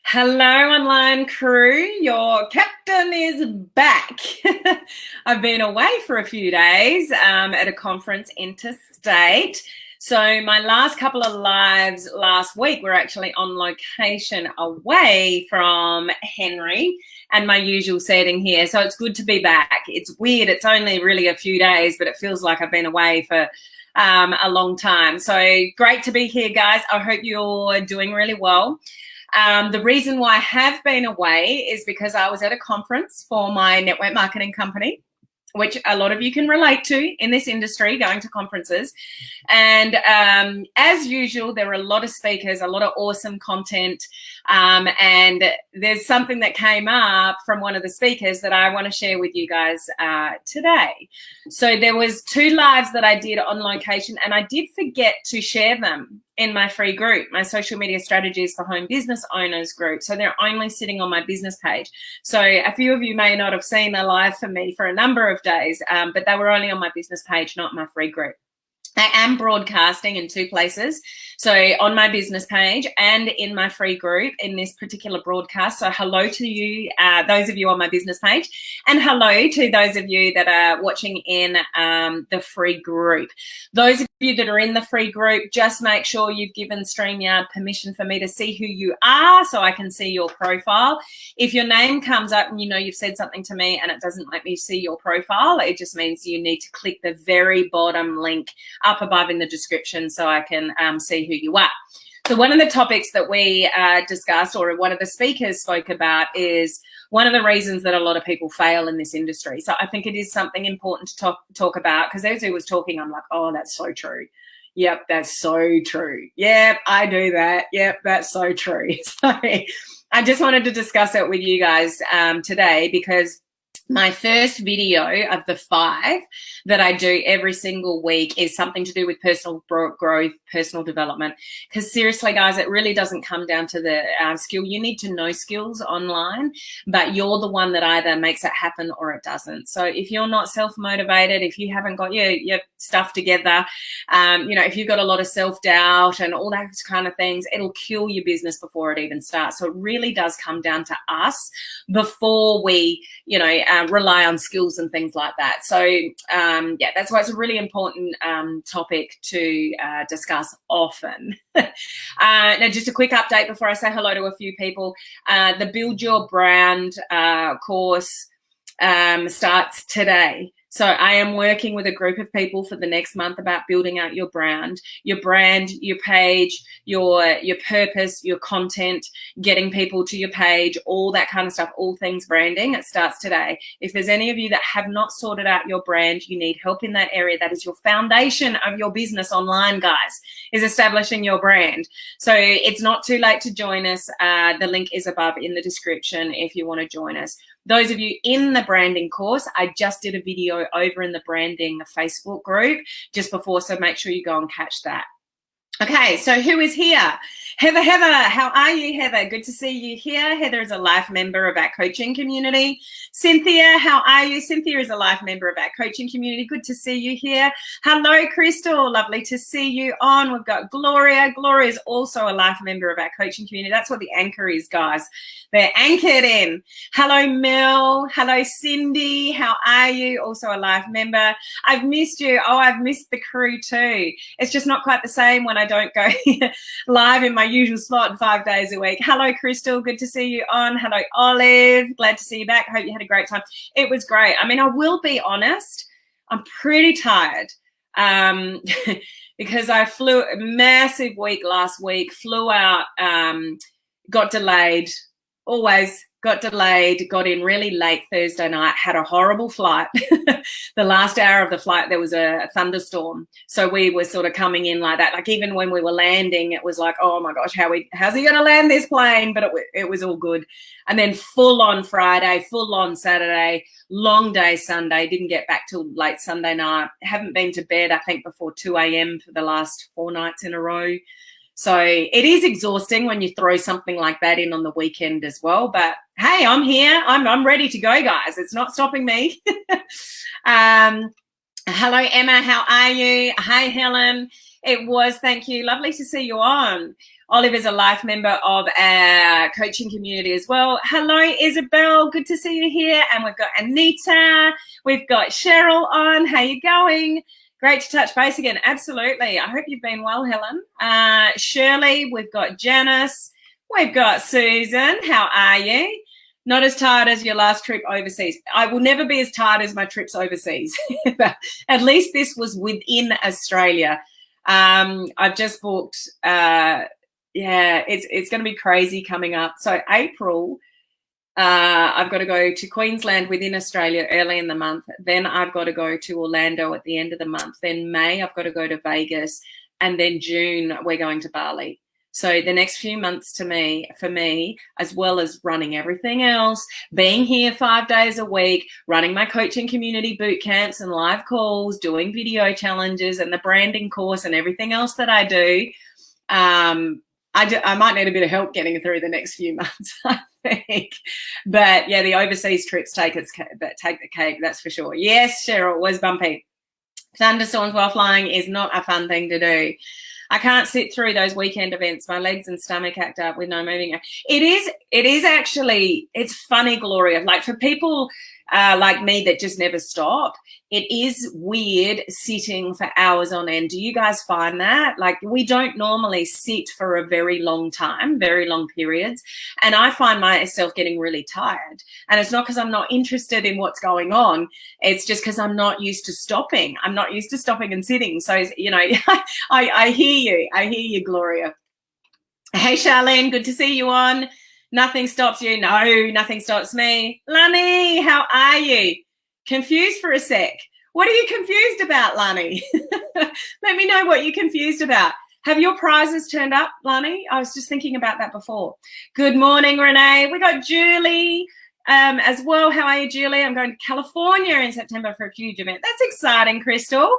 Hello, online crew. Your captain is back. I've been away for a few days at a conference interstate. So my last couple of lives last week were actually on location away from Henry and my usual setting here. So it's good to be back. It's weird. It's only really a few days, but it feels like I've been away for a long time. So great to be here, guys. I hope you're doing really well. The reason why I have been away is because I was at a conference for my network marketing company, which a lot of you can relate to in this industry, going to conferences. And as usual, there were a lot of speakers, a lot of awesome content. And there's something that came up from one of the speakers that I want to share with you guys today. So there was 2 lives that I did on location, and I did forget to share them in my free group, my social media strategies for home business owners group. So they're only sitting on my business page. So a few of you may not have seen a live from me for a number of days, but they were only on my business page, not my free group. I am broadcasting in 2 places. So on my business page and in my free group in this particular broadcast. So hello to you, those of you on my business page, and hello to those of you that are watching in the free group. Those of you that are in the free group, just make sure you've given StreamYard permission for me to see who you are so I can see your profile. If your name comes up and you know you've said something to me and it doesn't let me see your profile, it just means you need to click the very bottom link up above in the description so I can see who you are. So one of the topics that we discussed, or one of the speakers spoke about, is one of the reasons that a lot of people fail in this industry. So I think it is something important to talk about, because as he was talking, I'm like, oh, that's so true. Yep, that's so true. Yep, I do that. Yep, that's so true. So I just wanted to discuss it with you guys today, because my first video of the 5 that I do every single week is something to do with personal growth, personal development. Because seriously, guys, it really doesn't come down to the skill. You need to know skills online, but you're the one that either makes it happen or it doesn't. So if you're not self-motivated, if you haven't got your stuff together, if you've got a lot of self-doubt and all that kind of things, it'll kill your business before it even starts. So it really does come down to us before we, rely on skills and things like that. So that's why it's a really important topic to discuss often. Now, just a quick update before I say hello to a few people. The Build Your Brand course starts today. So I am working with a group of people for the next month about building out your brand, your page, your purpose, your content, getting people to your page, all that kind of stuff, all things branding. It starts today. If there's any of you that have not sorted out your brand, you need help in that area. That is your foundation of your business online, guys, is establishing your brand. So it's not too late to join us. The link is above in the description if you want to join us. Those of you in the branding course, I just did a video over in the branding Facebook group just before, so make sure you go and catch that. Okay, so who is here? Heather, how are you, Heather? Good to see you here. Heather is a life member of our coaching community. Cynthia, how are you? Cynthia is a life member of our coaching community. Good to see you here. Hello, Crystal. Lovely to see you on. We've got Gloria. Gloria is also a life member of our coaching community. That's what the anchor is, guys. They're anchored in. Hello, Mel. Hello, Cindy. How are you? Also a life member. I've missed you. Oh, I've missed the crew too. It's just not quite the same when I don't go live in my usual slot 5 days a week. Hello, Crystal. Good to see you on. Hello, Olive. Glad to see you back. Hope you had a great time. It was great. I mean, I will be honest, I'm pretty tired because I flew a massive week last week, flew out, got delayed, always got delayed, got in really late Thursday night, had a horrible flight. The last hour of the flight, there was a thunderstorm. So we were sort of coming in like that. Like even when we were landing, it was like, oh my gosh, how's he going to land this plane? But it was all good. And then full on Friday, full on Saturday, long day Sunday, didn't get back till late Sunday night. Haven't been to bed, I think, before 2 a.m. for the last 4 nights in a row. So it is exhausting when you throw something like that in on the weekend as well. But hey, I'm here. I'm ready to go, guys. It's not stopping me. Hello, Emma. How are you? Hi, Helen. It was, thank you. Lovely to see you on. Oliver's a life member of our coaching community as well. Hello, Isabel. Good to see you here. And we've got Anita. We've got Cheryl on. How you going? Great to touch base again. Absolutely. I hope you've been well, Helen. Shirley. We've got Janice. We've got Susan. How are you? Not as tired as your last trip overseas. I will never be as tired as my trips overseas. At least this was within Australia. I've just booked, it's going to be crazy coming up. So April, I've got to go to Queensland within Australia early in the month. Then I've got to go to Orlando at the end of the month. Then May, I've got to go to Vegas. And then June, we're going to Bali. So the next few months for me, as well as running everything else, being here 5 days a week, running my coaching community boot camps and live calls, doing video challenges and the branding course and everything else that I do, I might need a bit of help getting through the next few months, I think. But yeah, the overseas trips take the cake, that's for sure. Yes, Cheryl, was bumpy. Thunderstorms while flying is not a fun thing to do. I can't sit through those weekend events. My legs and stomach act up with no moving. It is actually, it's funny, Gloria. Like for people like me that just never stop, it is weird sitting for hours on end. Do you guys find that? Like we don't normally sit for a very long time, very long periods. And I find myself getting really tired. And it's not because I'm not interested in what's going on. It's just because I'm not used to stopping. I'm not used to stopping and sitting. So, you know, I hear you. I hear you, Gloria. Hey, Charlene, good to see you on. Nothing stops you. No, nothing stops me. Lonnie, how are you? Confused for a sec. What are you confused about, Lonnie? Let me know what you're confused about. Have your prizes turned up, Lonnie? I was just thinking about that before. Good morning, Renee. We got Julie as well. How are you, Julie? I'm going to California in September for a huge event. That's exciting, Crystal.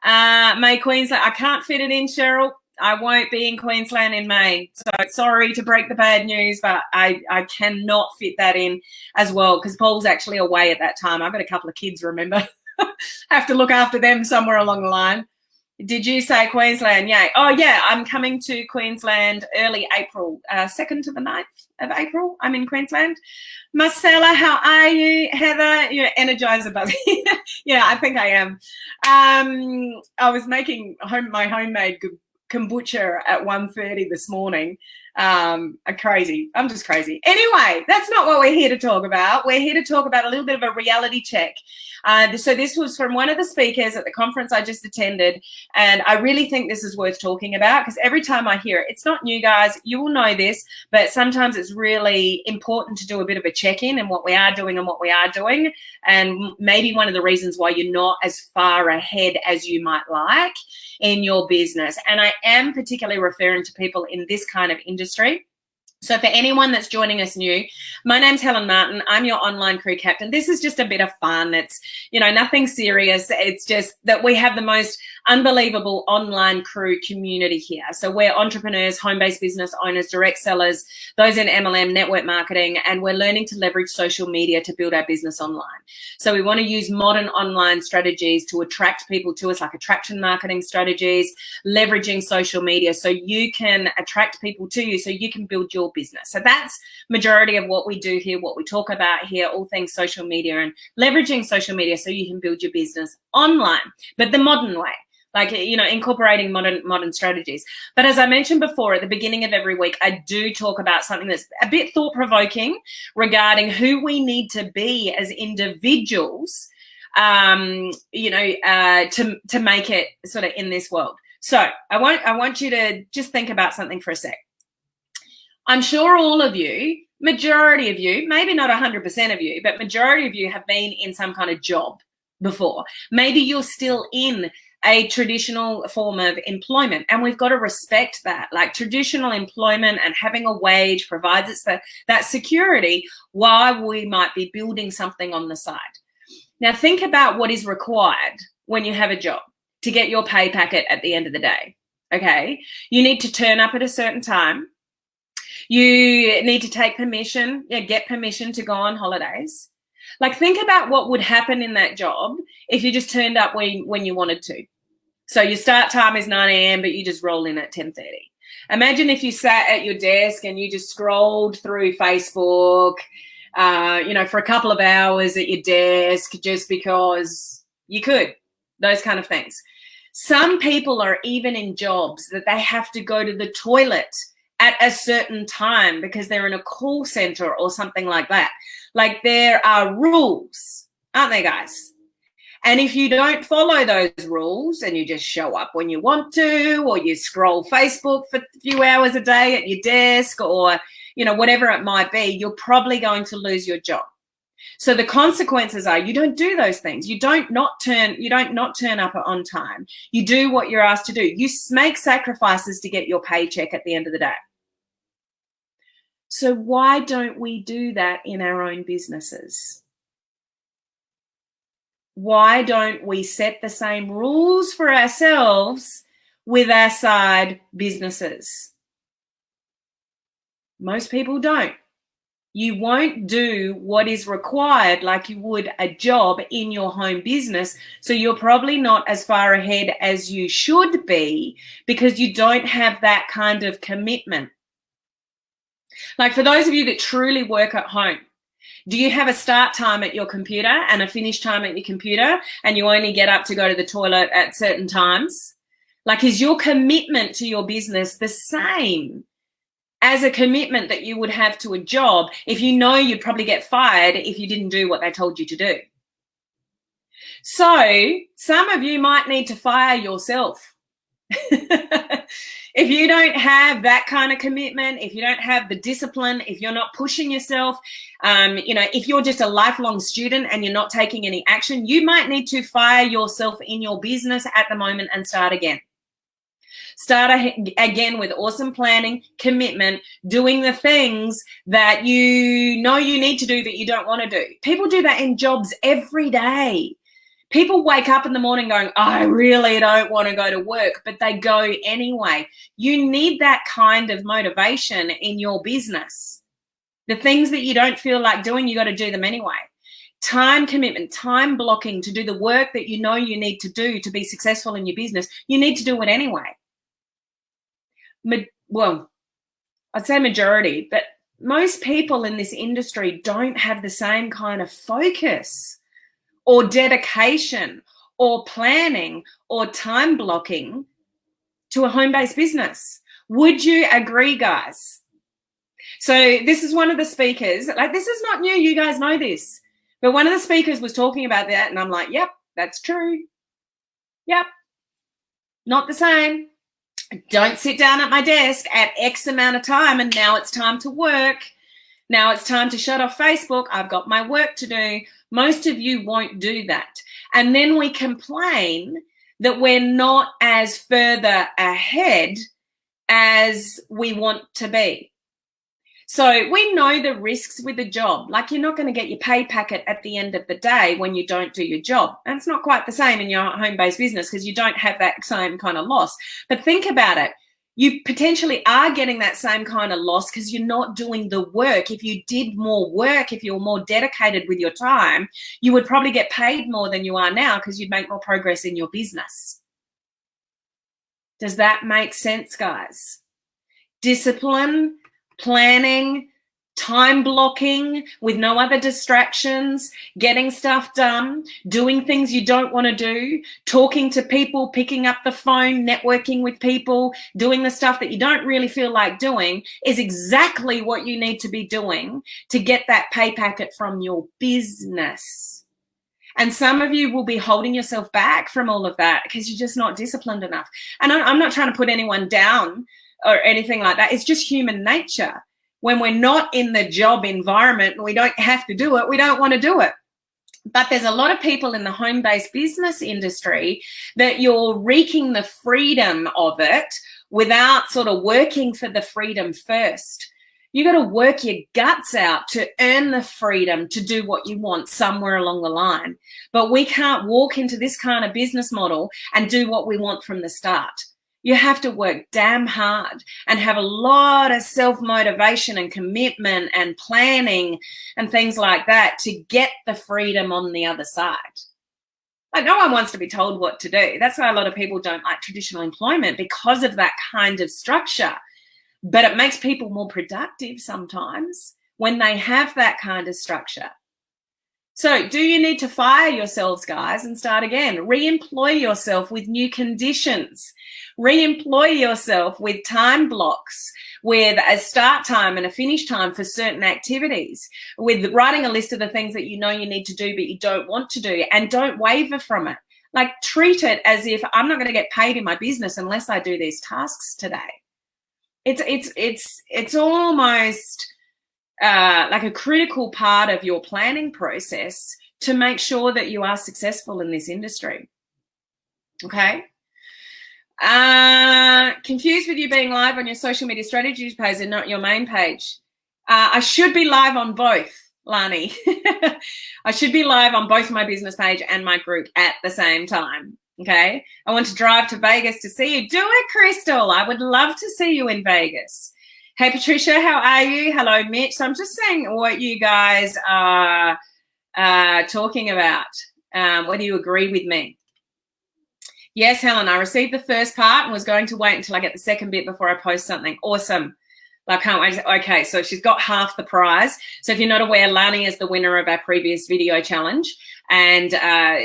May, Queensland. I can't fit it in, Cheryl. I won't be in Queensland in May. So sorry to break the bad news, but I cannot fit that in as well because Paul's actually away at that time. I've got a couple of kids, remember. Have to look after them somewhere along the line. Did you say Queensland? Yeah. Oh, yeah, I'm coming to Queensland early April, 2nd to the 9th of April. I'm in Queensland. Marcella, how are you? Heather, you're Energizer Buzzy. Yeah, I think I am. I was making my homemade kombucha at 1:30 this morning. Crazy. I'm just crazy. Anyway, that's not what we're here to talk about. We're here to talk about a little bit of a reality check. So this was from one of the speakers at the conference I just attended, and I really think this is worth talking about because every time I hear it, it's not new, guys. You will know this, but sometimes it's really important to do a bit of a check-in in what we are doing and what we are doing, and maybe one of the reasons why you're not as far ahead as you might like in your business. And I am particularly referring to people in this kind of industry. So for anyone that's joining us new, my name's Helen Martin. I'm your online crew captain. This is just a bit of fun. It's, you know, nothing serious. It's just that we have the most unbelievable online crew community here. So we're entrepreneurs, home-based business owners, direct sellers, those in MLM, network marketing, and we're learning to leverage social media to build our business online. So we want to use modern online strategies to attract people to us, like attraction marketing strategies, leveraging social media so you can attract people to you so you can build your business. So that's majority of what we do here, what we talk about here, all things social media and leveraging social media so you can build your business online, but the modern way. Like, you know, incorporating modern strategies. But as I mentioned before, at the beginning of every week, I do talk about something that's a bit thought-provoking regarding who we need to be as individuals, you know, to make it sort of in this world. So I want you to just think about something for a sec. I'm sure all of you, majority of you, maybe not 100% of you, but majority of you have been in some kind of job before. Maybe you're still in a traditional form of employment, and we've got to respect that. Like traditional employment and having a wage provides us that security while we might be building something on the side. Now think about what is required when you have a job to get your pay packet at the end of the day, okay? You need to turn up at a certain time. You need to take permission, get permission to go on holidays. Like think about what would happen in that job if you just turned up when you wanted to. So your start time is 9 a.m., but you just roll in at 10:30. Imagine if you sat at your desk and you just scrolled through Facebook, for a couple of hours at your desk just because you could, those kind of things. Some people are even in jobs that they have to go to the toilet at a certain time because they're in a call center or something like that. Like, there are rules, aren't they, guys? And if you don't follow those rules and you just show up when you want to, or you scroll Facebook for a few hours a day at your desk, or, whatever it might be, you're probably going to lose your job. So the consequences are you don't do those things. You don't not turn up on time. You do what you're asked to do. You make sacrifices to get your paycheck at the end of the day. So why don't we do that in our own businesses? Why don't we set the same rules for ourselves with our side businesses? Most people don't. You won't do what is required like you would a job in your home business. So you're probably not as far ahead as you should be because you don't have that kind of commitment. Like, for those of you that truly work at home, do you have a start time at your computer and a finish time at your computer, and you only get up to go to the toilet at certain times? Like, is your commitment to your business the same as a commitment that you would have to a job if you know you'd probably get fired if you didn't do what they told you to do? So some of you might need to fire yourself. If you don't have that kind of commitment, if you don't have the discipline, if you're not pushing yourself, if you're just a lifelong student and you're not taking any action, you might need to fire yourself in your business at the moment and start again. Start again with awesome planning, commitment, doing the things that you know you need to do that you don't want to do. People do that in jobs every day. People wake up in the morning going, I really don't want to go to work, but they go anyway. You need that kind of motivation in your business. The things that you don't feel like doing, you got to do them anyway. Time commitment, time blocking to do the work that you know you need to do to be successful in your business. You need to do it anyway. Well, I'd say majority, but most people in this industry don't have the same kind of focus or dedication or planning or time blocking to a home-based business. Would you agree, guys? So this is one of the speakers. Like, this is not new. You guys know this. But one of the speakers was talking about that, and I'm like, yep, that's true. Yep. Not the same. Don't sit down at my desk at X amount of time and now it's time to work. Now it's time to shut off Facebook. I've got my work to do. Most of you won't do that. And then we complain that we're not as further ahead as we want to be. So we know the risks with a job. Like, you're not going to get your pay packet at the end of the day when you don't do your job. And it's not quite the same in your home-based business because you don't have that same kind of loss. But think about it. You potentially are getting that same kind of loss because you're not doing the work. If you did more work, if you were more dedicated with your time, you would probably get paid more than you are now because you'd make more progress in your business. Does that make sense, guys? Discipline, planning, time blocking with no other distractions, getting stuff done, doing things you don't want to do, talking to people, picking up the phone, networking with people, doing the stuff that you don't really feel like doing is exactly what you need to be doing to get that pay packet from your business. And some of you will be holding yourself back from all of that because you're just not disciplined enough. And I'm not trying to put anyone down or anything like that. It's just human nature. When we're not in the job environment and we don't have to do it, we don't want to do it. But there's a lot of people in the home-based business industry that you're wreaking the freedom of it without sort of working for the freedom first. You got to work your guts out to earn the freedom to do what you want somewhere along the line. But we can't walk into this kind of business model and do what we want from the start. You have to work damn hard and have a lot of self-motivation and commitment and planning and things like that to get the freedom on the other side. Like, no one wants to be told what to do. That's why a lot of people don't like traditional employment, because of that kind of structure. but it makes people more productive sometimes when they have that kind of structure. So do you need to fire yourselves, guys, and start again? Re-employ yourself with new conditions. Re-employ yourself with time blocks, with a start time and a finish time for certain activities, with writing a list of the things that you know you need to do but you don't want to do, and don't waver from it. Like, treat it as if I'm not going to get paid in my business unless I do these tasks today. It's almost like a critical part of your planning process to make sure that you are successful in this industry. Okay. Confused with you being live on your social media strategies page and not your main page. I should be live on both, Lonnie. I should be live on both my business page and my group at the same time. Okay. I want to drive to Vegas to see you. Do it, Crystal. I would love to see you in Vegas. Hey, Patricia, how are you? Hello, Mitch. So I'm just saying what you guys are talking about, whether you agree with me. Yes, Helen, I received the first part and was going to wait until I get the second bit before I post something. Awesome. I can't wait. Okay, so she's got half the prize. So if you're not aware, Lonnie is the winner of our previous video challenge. And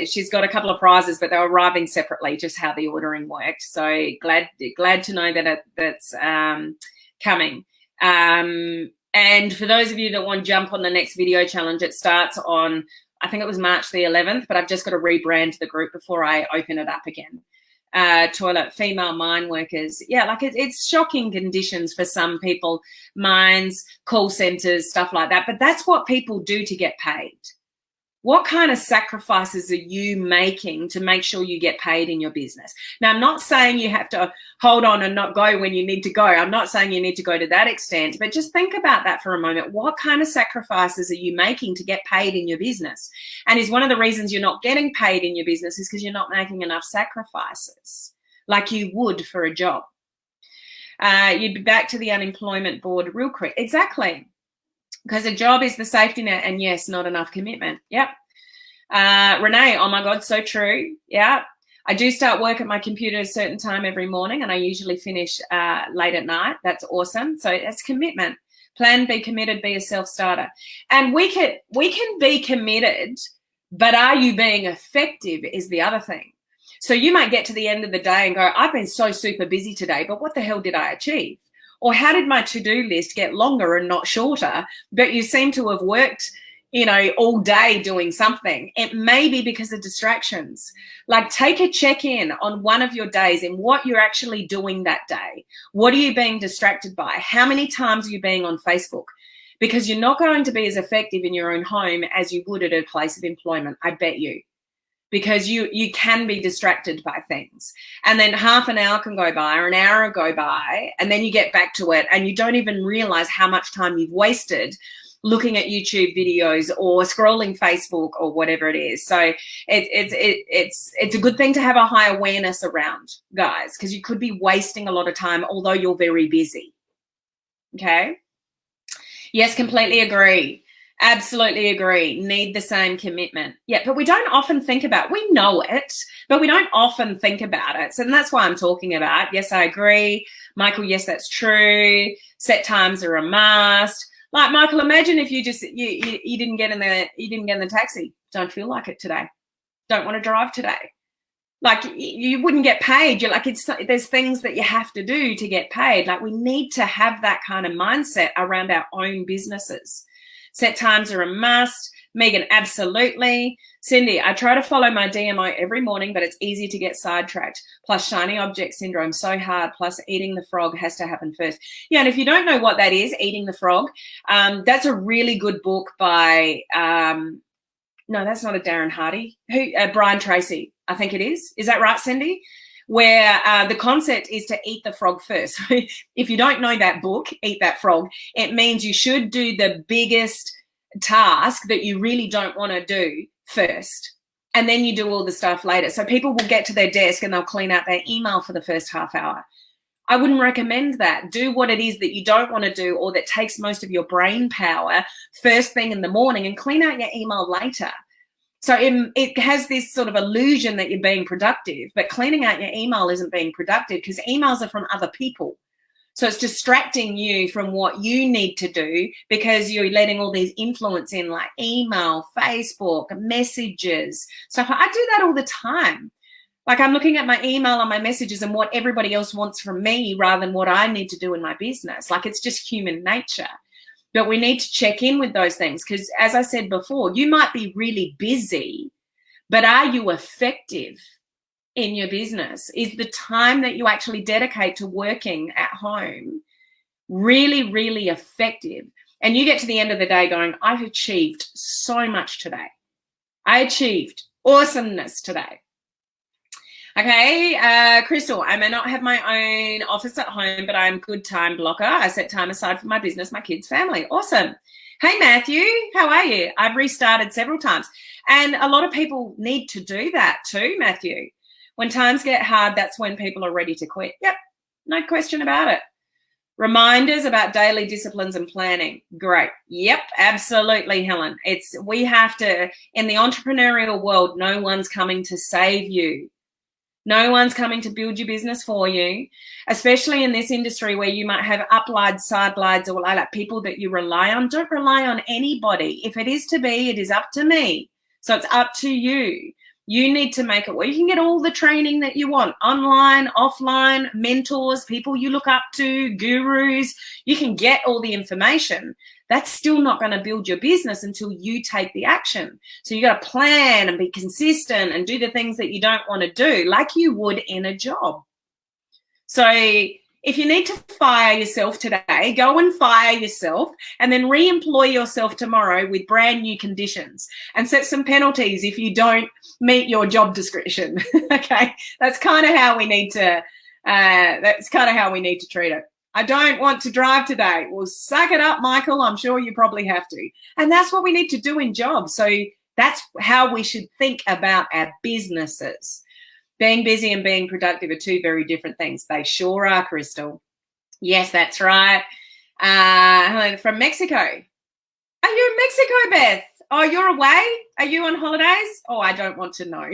she's got a couple of prizes, but they're arriving separately, just how the ordering worked. So glad to know that that's coming. And for those of you that want to jump on the next video challenge, it starts on, I think it was March the 11th, but I've just got to rebrand the group before I open it up again. Toilet, female mine workers. Yeah, like it's shocking conditions for some people, mines, call centers, stuff like that. But that's what people do to get paid. What kind of sacrifices are you making to make sure you get paid in your business? Now, I'm not saying you have to hold on and not go when you need to go. I'm not saying you need to go to that extent, but just think about that for a moment. What kind of sacrifices are you making to get paid in your business? And is one of the reasons you're not getting paid in your business is because you're not making enough sacrifices like you would for a job. You'd be back to the unemployment board real quick. Exactly. Because a job is the safety net, and yes, not enough commitment. Yep. Renee, oh my God, so true. Yeah. I do start work at my computer at a certain time every morning, and I usually finish late at night. That's awesome. So that's commitment. Plan, be committed, be a self-starter. And we can be committed, but are you being effective is the other thing. So you might get to the end of the day and go, I've been so super busy today, but what the hell did I achieve? Or how did my to-do list get longer and not shorter, but you seem to have worked, all day doing something? It may be because of distractions. Like, take a check-in on one of your days and what you're actually doing that day. What are you being distracted by? How many times are you being on Facebook? Because you're not going to be as effective in your own home as you would at a place of employment, I bet you. Because you can be distracted by things. And then half an hour can go by or an hour go by, and then you get back to it and you don't even realize how much time you've wasted looking at YouTube videos or scrolling Facebook or whatever it is. So it's a good thing to have a high awareness around, guys, because you could be wasting a lot of time, although you're very busy. Okay? Yes, completely agree. Absolutely agree. Need the same commitment. Yeah, but we don't often think about, we know it, but we don't often think about it. So that's why I'm talking about, yes, I agree. Michael, yes, that's true. Set times are a must. Like, Michael, imagine if you didn't get in the taxi. Don't feel like it today. Don't want to drive today. Like, you wouldn't get paid. You're like, there's things that you have to do to get paid. Like, we need to have that kind of mindset around our own businesses. Set times are a must. Megan, absolutely. Cindy, I try to follow my DMO every morning, but it's easy to get sidetracked. Plus shiny object syndrome, so hard. Plus eating the frog has to happen first. Yeah, and if you don't know what that is, eating the frog, that's a really good book by, no, that's not a Darren Hardy. Brian Tracy, I think it is. Is that right, Cindy? Where the concept is to eat the frog first. If you don't know that book, Eat That Frog, it means you should do the biggest task that you really don't want to do first. And then you do all the stuff later. So people will get to their desk and they'll clean out their email for the first half hour. I wouldn't recommend that. Do what it is that you don't want to do or that takes most of your brain power first thing in the morning, and clean out your email later. So it has this sort of illusion that you're being productive, but cleaning out your email isn't being productive because emails are from other people. So it's distracting you from what you need to do because you're letting all these influence in, like email, Facebook, messages, stuff. I do that all the time. Like I'm looking at my email and my messages and what everybody else wants from me rather than what I need to do in my business. Like it's just human nature. But we need to check in with those things because, as I said before, you might be really busy, but are you effective in your business? Is the time that you actually dedicate to working at home really, really effective? And you get to the end of the day going, I've achieved so much today. I achieved awesomeness today. Okay, Crystal, I may not have my own office at home, but I'm a good time blocker. I set time aside for my business, my kids, family. Awesome. Hey, Matthew, how are you? I've restarted several times. And a lot of people need to do that too, Matthew. When times get hard, that's when people are ready to quit. Yep, no question about it. Reminders about daily disciplines and planning. Great. Yep, absolutely, Helen. We have to, in the entrepreneurial world, no one's coming to save you. No one's coming to build your business for you, especially in this industry where you might have uplides, sidelides, or like people that you rely on. Don't rely on anybody. If it is to be, it is up to me. So it's up to you. You need to make it where you can get all the training that you want, online, offline, mentors, people you look up to, gurus. You can get all the information. That's still not going to build your business until you take the action. So you got to plan and be consistent and do the things that you don't want to do like you would in a job. So if you need to fire yourself today, go and fire yourself and then re-employ yourself tomorrow with brand new conditions and set some penalties if you don't meet your job description. Okay, that's kind of how we need to treat it. I don't want to drive today. Well, suck it up, Michael. I'm sure you probably have to. And that's what we need to do in jobs. So that's how we should think about our businesses. Being busy and being productive are two very different things. They sure are, Crystal. Yes, that's right. From Mexico. Are you in Mexico, Beth? Oh, you're away? Are you on holidays? Oh, I don't want to know.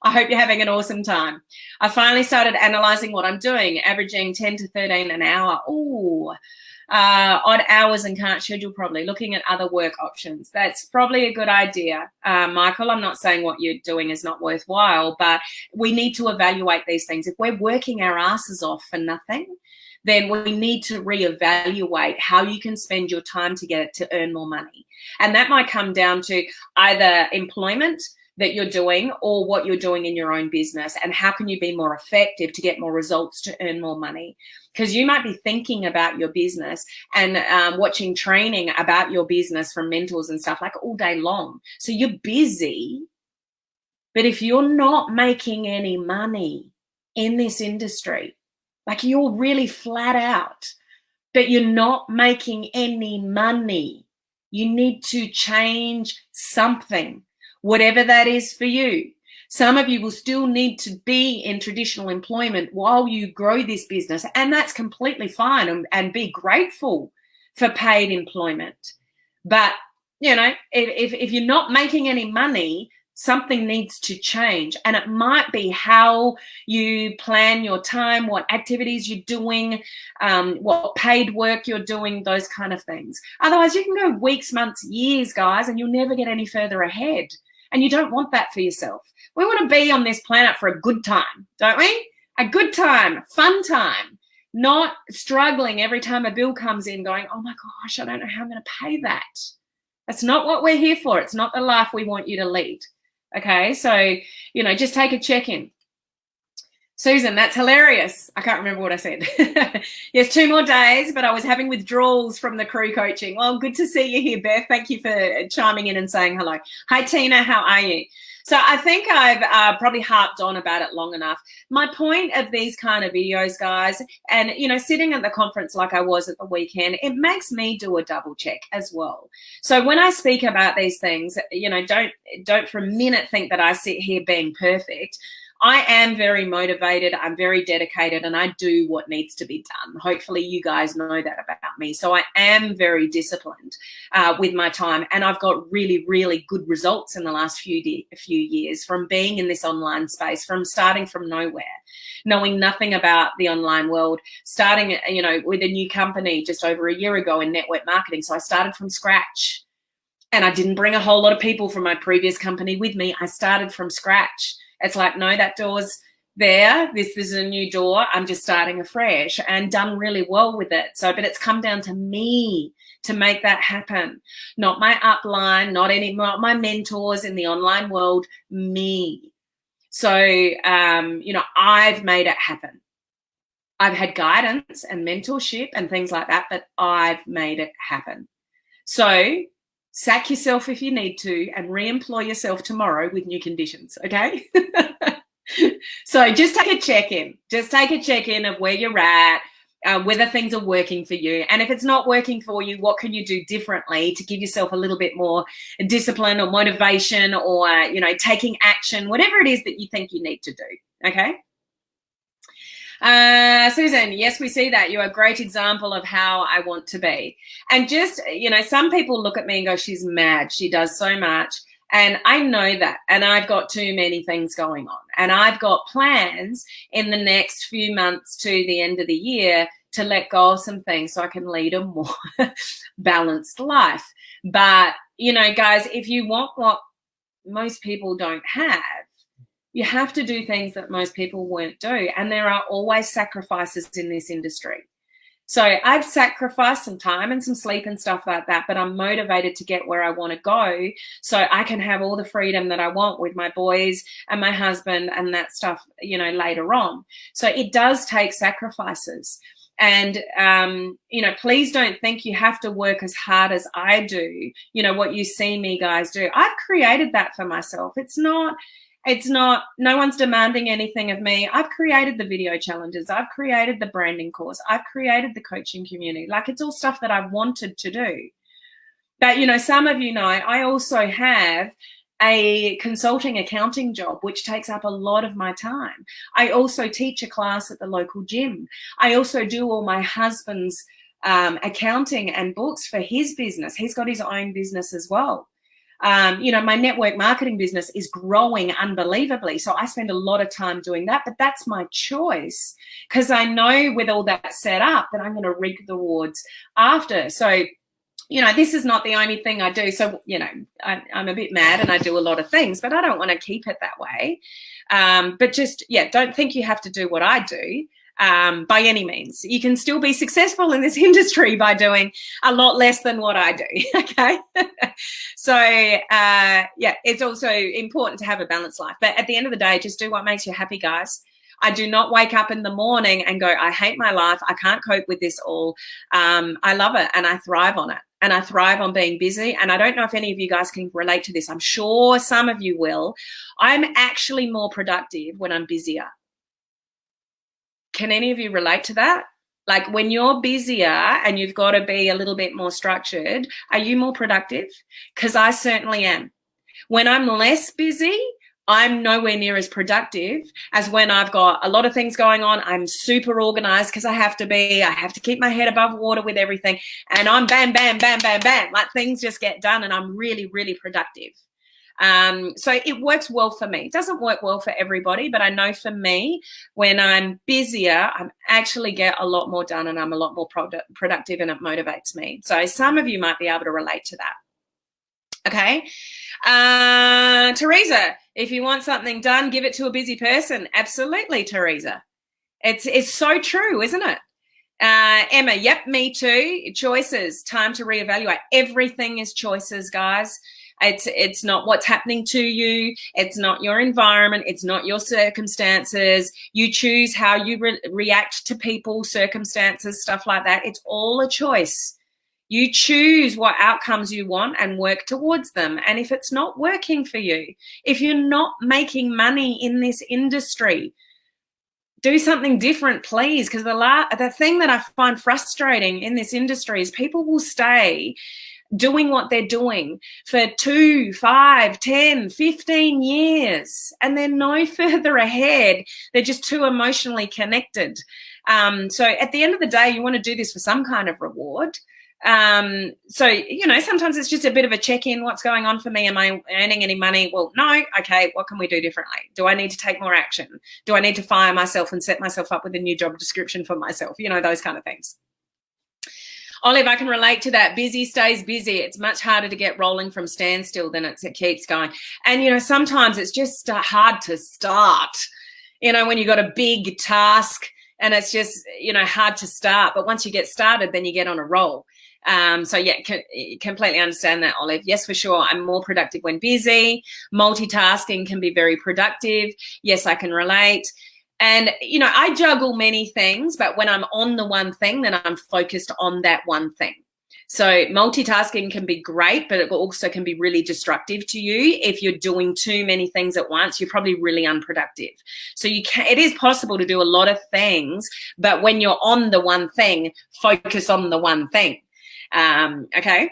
I hope you're having an awesome time. I finally started analyzing what I'm doing, averaging 10 to 13 an hour. Ooh, odd hours and can't schedule properly, looking at other work options. That's probably a good idea. Michael, I'm not saying what you're doing is not worthwhile, but we need to evaluate these things. If we're working our asses off for nothing, then we need to reevaluate how you can spend your time to get it to earn more money. And that might come down to either employment that you're doing or what you're doing in your own business, and how can you be more effective to get more results to earn more money. Because you might be thinking about your business and watching training about your business from mentors and stuff like all day long. So you're busy, but if you're not making any money in this industry, like you're really flat out, but you're not making any money, you need to change something. Whatever that is for you. Some of you will still need to be in traditional employment while you grow this business, and that's completely fine, and be grateful for paid employment. But, you know, if you're not making any money, something needs to change. And it might be how you plan your time, what activities you're doing, what paid work you're doing, those kind of things. Otherwise, you can go weeks, months, years, guys, and you'll never get any further ahead. And you don't want that for yourself. We want to be on this planet for a good time, don't we? A good time, fun time, not struggling every time a bill comes in going, oh my gosh, I don't know how I'm going to pay that. That's not what we're here for. It's not the life we want you to lead. Okay, so, you know, just take a check-in. Susan, that's hilarious. I can't remember what I said. Yes, 2 more days, but I was having withdrawals from the crew coaching. Well, good to see you here, Beth. Thank you for chiming in and saying hello. Hi, Tina. How are you? So I think I've probably harped on about it long enough. My point of these kind of videos, guys, and, you know, sitting at the conference like I was at the weekend, it makes me do a double check as well. So when I speak about these things, you know, don't for a minute think that I sit here being perfect. I am very motivated. I'm very dedicated, and I do what needs to be done. Hopefully you guys know that about me. So I am very disciplined with my time, and I've got really, really good results in the last few years from being in this online space, from starting from nowhere, knowing nothing about the online world, starting, you know, with a new company just over a year ago in network marketing. So I started from scratch, and I didn't bring a whole lot of people from my previous company with me. I started from scratch. It's like, no, that door's there. This is a new door. I'm just starting afresh, and done really well with it. So, but it's come down to me to make that happen. Not my upline, not my mentors in the online world, me. So, you know, I've made it happen. I've had guidance and mentorship and things like that, but I've made it happen. So sack yourself if you need to and re-employ yourself tomorrow with new conditions, okay? So just take a check-in. Just take a check-in of where you're at, whether things are working for you. And if it's not working for you, what can you do differently to give yourself a little bit more discipline or motivation or, you know, taking action, whatever it is that you think you need to do, okay? Susan, yes, we see that. You're a great example of how I want to be. And just, you know, some people look at me and go, she's mad. She does so much. And I know that. And I've got too many things going on. And I've got plans in the next few months to the end of the year to let go of some things so I can lead a more balanced life. But, you know, guys, if you want what most people don't have, you have to do things that most people won't do. And there are always sacrifices in this industry. So I've sacrificed some time and some sleep and stuff like that, but I'm motivated to get where I want to go so I can have all the freedom that I want with my boys and my husband and that stuff, you know, later on. So it does take sacrifices. And, you know, please don't think you have to work as hard as I do, you know, what you see me guys do. I've created that for myself. It's not, no one's demanding anything of me. I've created the video challenges. I've created the branding course. I've created the coaching community. Like, it's all stuff that I wanted to do. But, you know, some of you know, I also have a consulting accounting job, which takes up a lot of my time. I also teach a class at the local gym. I also do all my husband's accounting and books for his business. He's got his own business as well. You know, my network marketing business is growing unbelievably. So I spend a lot of time doing that, but that's my choice because I know with all that set up that I'm going to reap the rewards after. So, you know, this is not the only thing I do. So, you know, I'm a bit mad and I do a lot of things, but I don't want to keep it that way. But just, yeah, don't think you have to do what I do. By any means. You can still be successful in this industry by doing a lot less than what I do, okay? So, yeah, it's also important to have a balanced life. But at the end of the day, just do what makes you happy, guys. I do not wake up in the morning and go, I hate my life. I can't cope with this all. I love it and I thrive on it. And I thrive on being busy. And I don't know if any of you guys can relate to this. I'm sure some of you will. I'm actually more productive when I'm busier. Can any of you relate to that? Like when you're busier and you've got to be a little bit more structured, are you more productive? Because I certainly am. When I'm less busy, I'm nowhere near as productive as when I've got a lot of things going on. I'm super organized because I have to be. I have to keep my head above water with everything. And I'm bam, bam, bam, bam, bam. Like things just get done and I'm really, really productive. So it works well for me. It doesn't work well for everybody, but I know for me, when I'm busier, I actually get a lot more done and I'm a lot more productive and it motivates me. So some of you might be able to relate to that. Okay. Teresa, if you want something done, give it to a busy person. Absolutely, Teresa. It's so true, isn't it? Emma, yep, me too. Choices, time to reevaluate. Everything is choices, guys. It's not what's happening to you. It's not your environment. It's not your circumstances. You choose how you react to people, circumstances, stuff like that. It's all a choice. You choose what outcomes you want and work towards them. And if it's not working for you, if you're not making money in this industry, do something different, please. Because the thing that I find frustrating in this industry is people will stay doing what they're doing for 2, 5, 10, 15 years, and they're no further ahead. They're just too emotionally connected. So at the end of the day, you want to do this for some kind of reward. So, you know, sometimes it's just a bit of a check-in. What's going on for me? Am I earning any money? Well, no. Okay, what can we do differently? Do I need to take more action? Do I need to fire myself and set myself up with a new job description for myself? You know, those kind of things. Olive, I can relate to that. Busy stays busy. It's much harder to get rolling from standstill than it keeps going. And, you know, sometimes it's just hard to start, you know, when you've got a big task and it's just, you know, hard to start. But once you get started, then you get on a roll. So yeah, completely understand that, Olive. Yes, for sure. I'm more productive when busy. Multitasking can be very productive. Yes, I can relate. And, you know, I juggle many things, but when I'm on the one thing, then I'm focused on that one thing. So multitasking can be great, but it also can be really destructive to you. If you're doing too many things at once, you're probably really unproductive. So it is possible to do a lot of things, but when you're on the one thing, focus on the one thing. Okay.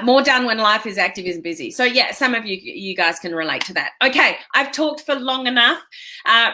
More done when life is active is busy. So yeah, some of you guys can relate to that. Okay, I've talked for long enough.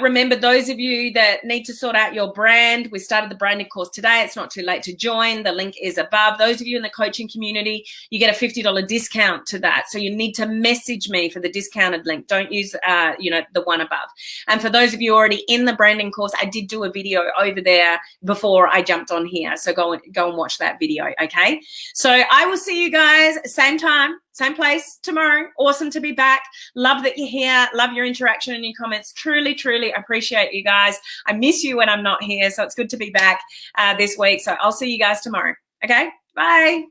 Remember, those of you that need to sort out your brand, we started the branding course today. It's not too late to join. The link is above. Those of you in the coaching community, you get a $50 discount to that. So you need to message me for the discounted link. Don't use you know, the one above. And for those of you already in the branding course, I did do a video over there before I jumped on here. So go and watch that video. Okay. So I will see you guys same time, same place tomorrow. Awesome to be back. Love that you're here. Love your interaction and your comments. Truly, truly appreciate you guys. I miss you when I'm not here, so it's good to be back this week. So I'll see you guys tomorrow. Okay, bye.